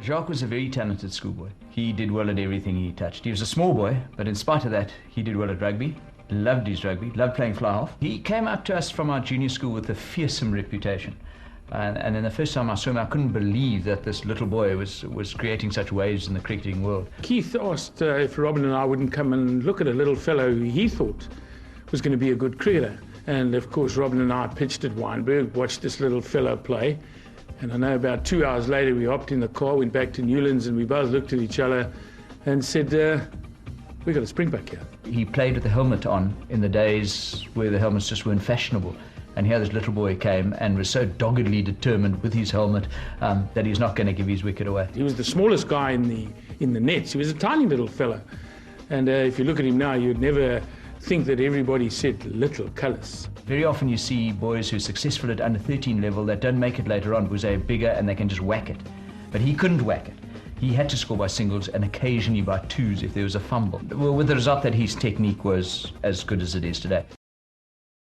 Jacques was a very talented schoolboy. He did well at everything he touched. He was a small boy, but in spite of that, he did well at rugby. Loved his rugby, loved playing fly half. He came up to us from our junior school with a fearsome reputation. And then the first time I saw him, I couldn't believe that this little boy was creating such waves in the cricketing world. Keith asked if Robin and I wouldn't come and look at a little fellow who he thought was going to be a good cricketer. And of course, Robin and I pitched at Wynberg, watched this little fellow play. And I know about 2 hours later, we hopped in the car, went back to Newlands, and we both looked at each other and said, we got a Springbok here. He played with the helmet on in the days where the helmets just weren't fashionable. And here this little boy came and was so doggedly determined with his helmet that he's not going to give his wicket away. He was the smallest guy in the nets. He was a tiny little fella. And if you look at him now, you'd never think that everybody said little colours. Very often you see boys who are successful at under 13 level that don't make it later on because they're bigger and they can just whack it. But he couldn't whack it. He had to score by singles and occasionally by twos if there was a fumble. Well, with the result that his technique was as good as it is today.